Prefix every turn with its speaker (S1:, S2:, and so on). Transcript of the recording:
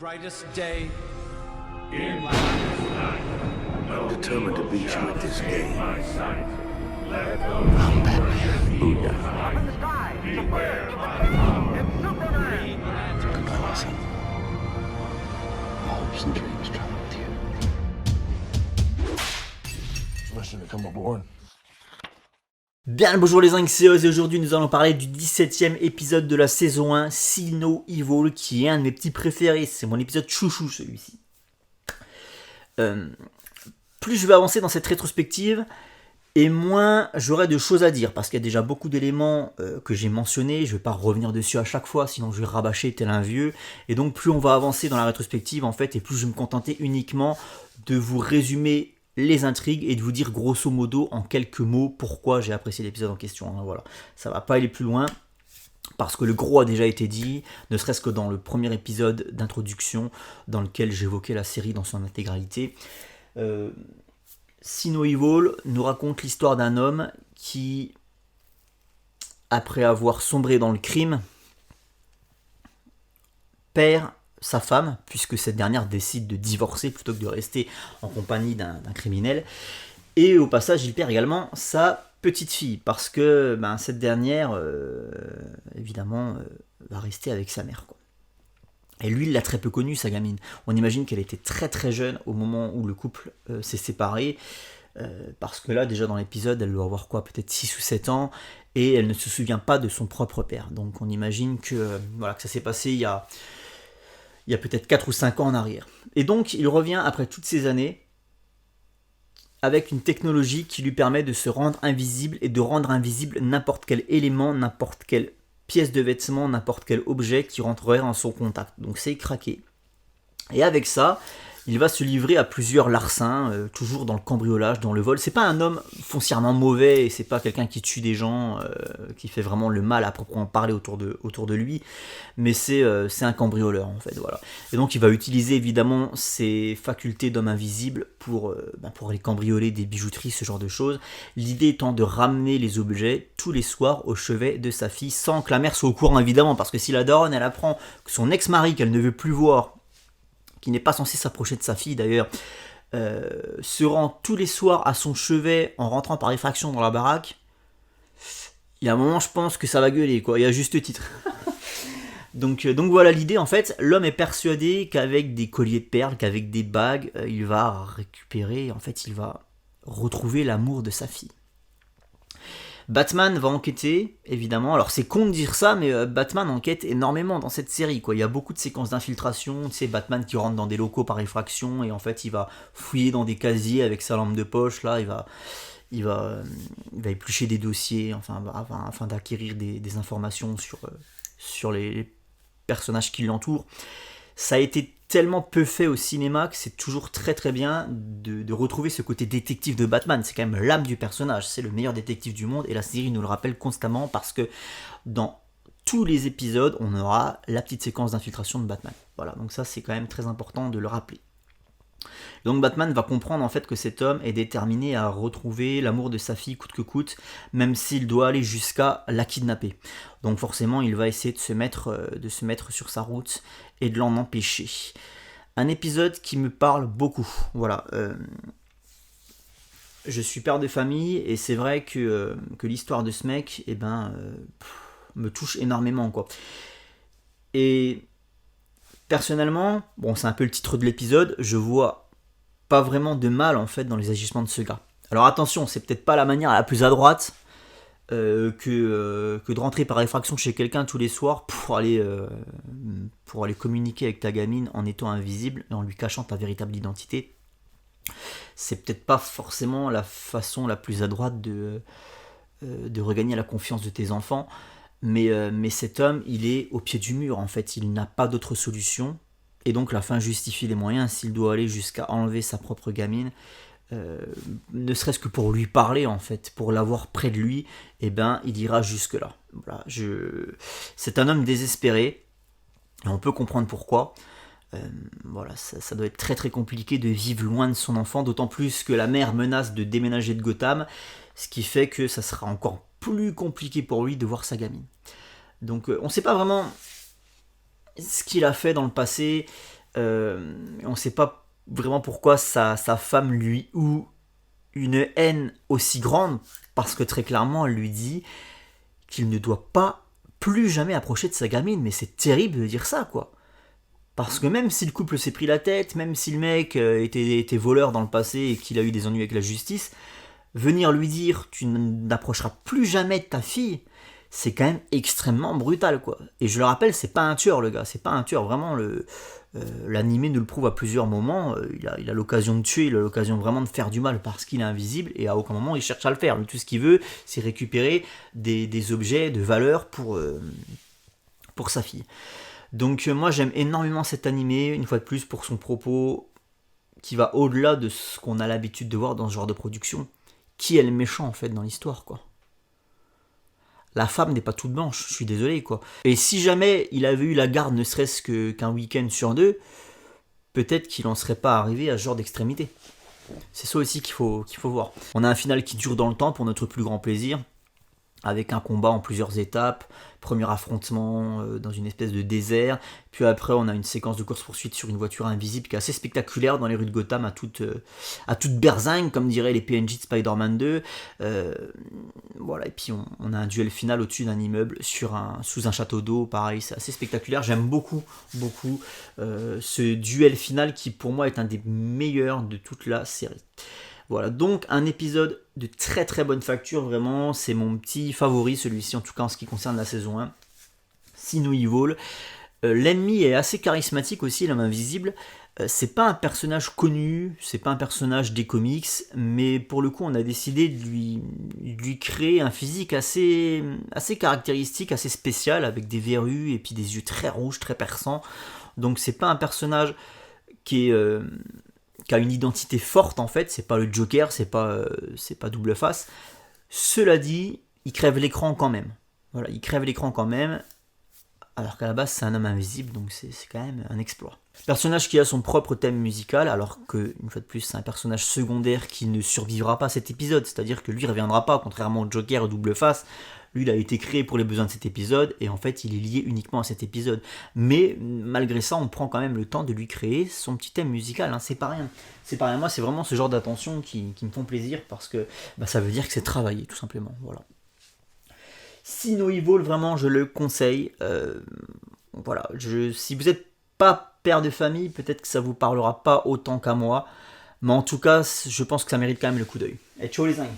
S1: brightest day.
S2: I'm determined to beat you at this game.
S3: I'm Batman.
S2: Booyah.
S3: Goodbye, my son. My hopes and dreams travel with you.
S2: Listen to come aboard.
S4: Bien le bonjour les Inks et aujourd'hui nous allons parler du 17ème épisode de la saison 1, See No Evil, qui est un de mes petits préférés, c'est mon épisode chouchou celui-ci. Plus je vais avancer dans cette rétrospective, et moins j'aurai de choses à dire, parce qu'il y a déjà beaucoup d'éléments que j'ai mentionnés, je ne vais pas revenir dessus à chaque fois, sinon je vais rabâcher tel un vieux, et donc plus on va avancer dans la rétrospective en fait, et plus je vais me contenter uniquement de vous résumer les intrigues et de vous dire grosso modo en quelques mots pourquoi j'ai apprécié l'épisode en question. Hein, voilà. Ça va pas aller plus loin parce que le gros a déjà été dit, ne serait-ce que dans le premier épisode d'introduction dans lequel j'évoquais la série dans son intégralité. See No Evil nous raconte l'histoire d'un homme qui, après avoir sombré dans le crime, perd sa femme, puisque cette dernière décide de divorcer plutôt que de rester en compagnie d'un criminel. Et au passage, il perd également sa petite fille, parce que cette dernière, évidemment, va rester avec sa mère, quoi. Et lui, il l'a très peu connue, sa gamine. On imagine qu'elle était très très jeune au moment où le couple s'est séparé, parce que là, déjà dans l'épisode, elle doit avoir quoi, peut-être 6 ou 7 ans, et elle ne se souvient pas de son propre père. Donc on imagine que, que ça s'est passé il y a peut-être 4 ou 5 ans en arrière. Et donc, il revient après toutes ces années avec une technologie qui lui permet de se rendre invisible et de rendre invisible n'importe quel élément, n'importe quelle pièce de vêtement, n'importe quel objet qui rentrerait en son contact. Donc c'est craqué. Et avec ça, il va se livrer à plusieurs larcins, toujours dans le cambriolage, dans le vol. C'est pas un homme foncièrement mauvais, et c'est pas quelqu'un qui tue des gens, qui fait vraiment le mal à proprement parler autour de lui, mais c'est un cambrioleur en fait, voilà. Et donc il va utiliser évidemment ses facultés d'homme invisible pour aller cambrioler des bijouteries, ce genre de choses. L'idée étant de ramener les objets tous les soirs au chevet de sa fille, sans que la mère soit au courant évidemment, parce que si la daronne elle apprend que son ex-mari qu'elle ne veut plus voir, qui n'est pas censé s'approcher de sa fille d'ailleurs, se rend tous les soirs à son chevet en rentrant par effraction dans la baraque, il y a un moment je pense que ça va gueuler, quoi, il y a juste titre. donc voilà l'idée en fait, l'homme est persuadé qu'avec des colliers de perles, qu'avec des bagues, il va récupérer, en fait il va retrouver l'amour de sa fille. Batman va enquêter, évidemment. Alors c'est con de dire ça, mais Batman enquête énormément dans cette série, quoi. Il y a beaucoup de séquences d'infiltration, tu sais, Batman qui rentre dans des locaux par effraction, et en fait il va fouiller dans des casiers avec sa lampe de poche, là, il va éplucher des dossiers, afin d'acquérir des informations sur les personnages qui l'entourent. Ça a été tellement peu fait au cinéma que c'est toujours très très bien de retrouver ce côté détective de Batman. C'est quand même l'âme du personnage, c'est le meilleur détective du monde, et la série nous le rappelle constamment parce que dans tous les épisodes, on aura la petite séquence d'infiltration de Batman. Voilà, donc ça c'est quand même très important de le rappeler. Donc Batman va comprendre en fait que cet homme est déterminé à retrouver l'amour de sa fille coûte que coûte, même s'il doit aller jusqu'à la kidnapper. Donc forcément il va essayer de se mettre sur sa route et de l'en empêcher. Un épisode qui me parle beaucoup. Voilà. Je suis père de famille et c'est vrai que l'histoire de ce mec me touche énormément, quoi. Et personnellement, bon, c'est un peu le titre de l'épisode, je vois pas vraiment de mal en fait dans les agissements de ce gars. Alors attention, c'est peut-être pas la manière la plus à droite que de rentrer par effraction chez quelqu'un tous les soirs pour aller communiquer avec ta gamine en étant invisible et en lui cachant ta véritable identité. C'est peut-être pas forcément la façon la plus à droite de regagner la confiance de tes enfants. Mais cet homme, il est au pied du mur, en fait, il n'a pas d'autre solution, et donc la fin justifie les moyens. S'il doit aller jusqu'à enlever sa propre gamine, ne serait-ce que pour lui parler, en fait, pour l'avoir près de lui, il ira jusque-là. Voilà, c'est un homme désespéré, et on peut comprendre pourquoi. Ça doit être très très compliqué de vivre loin de son enfant, d'autant plus que la mère menace de déménager de Gotham, ce qui fait que ça sera encore plus compliqué pour lui de voir sa gamine. Donc on ne sait pas vraiment ce qu'il a fait dans le passé, On sait pas vraiment pourquoi sa femme lui ou une haine aussi grande, parce que très clairement elle lui dit qu'il ne doit pas plus jamais approcher de sa gamine, mais c'est terrible de dire ça, quoi. Parce que même si le couple s'est pris la tête, même si le mec était voleur dans le passé et qu'il a eu des ennuis avec la justice, venir lui dire tu n'approcheras plus jamais de ta fille, c'est quand même extrêmement brutal, quoi. Et je le rappelle, c'est pas un tueur, le gars, c'est pas un tueur, vraiment. L'animé nous le prouve à plusieurs moments. Il a l'occasion de tuer, il a l'occasion vraiment de faire du mal parce qu'il est invisible, et à aucun moment il cherche à le faire. Lui, tout ce qu'il veut, c'est récupérer des objets de valeur pour sa fille. Donc moi j'aime énormément cet animé, une fois de plus, pour son propos qui va au-delà de ce qu'on a l'habitude de voir dans ce genre de production. Qui est le méchant en fait dans l'histoire, quoi. La femme n'est pas toute blanche, je suis désolé, quoi. Et si jamais il avait eu la garde ne serait-ce qu'un week-end sur 2, peut-être qu'il n'en serait pas arrivé à ce genre d'extrémité. C'est ça aussi qu'il faut voir. On a un final qui dure dans le temps pour notre plus grand plaisir, avec un combat en plusieurs étapes, premier affrontement dans une espèce de désert, puis après on a une séquence de course-poursuite sur une voiture invisible qui est assez spectaculaire dans les rues de Gotham à toute berzingue, comme diraient les PNJ de Spider-Man 2. Voilà, et puis on a un duel final au-dessus d'un immeuble sous un château d'eau, pareil, c'est assez spectaculaire. J'aime beaucoup ce duel final qui pour moi est un des meilleurs de toute la série. Voilà, donc un épisode de très très bonne facture, vraiment, c'est mon petit favori, celui-ci, en tout cas en ce qui concerne la saison 1. See No Evil. L'ennemi est assez charismatique aussi, l'homme invisible. C'est pas un personnage connu, c'est pas un personnage des comics, mais pour le coup on a décidé de lui créer un physique assez caractéristique, assez spécial, avec des verrues et puis des yeux très rouges, très perçants. Donc c'est pas un personnage qui a une identité forte en fait, c'est pas le Joker, c'est pas double face. Cela dit, il crève l'écran quand même. Voilà, il crève l'écran quand même, alors qu'à la base c'est un homme invisible, donc c'est quand même un exploit. Personnage qui a son propre thème musical, alors que, une fois de plus, c'est un personnage secondaire qui ne survivra pas à cet épisode, c'est-à-dire que lui ne reviendra pas, contrairement au Joker et double face. Lui, il a été créé pour les besoins de cet épisode, et en fait, il est lié uniquement à cet épisode. Mais, malgré ça, on prend quand même le temps de lui créer son petit thème musical, hein. C'est pas rien. Moi, c'est vraiment ce genre d'attention qui me font plaisir, parce que ça veut dire que c'est travaillé, tout simplement. Voilà. See No Evil, vraiment, je le conseille. Voilà, si vous n'êtes pas père de famille, peut-être que ça vous parlera pas autant qu'à moi. Mais en tout cas, je pense que ça mérite quand même le coup d'œil. Et ciao les amis.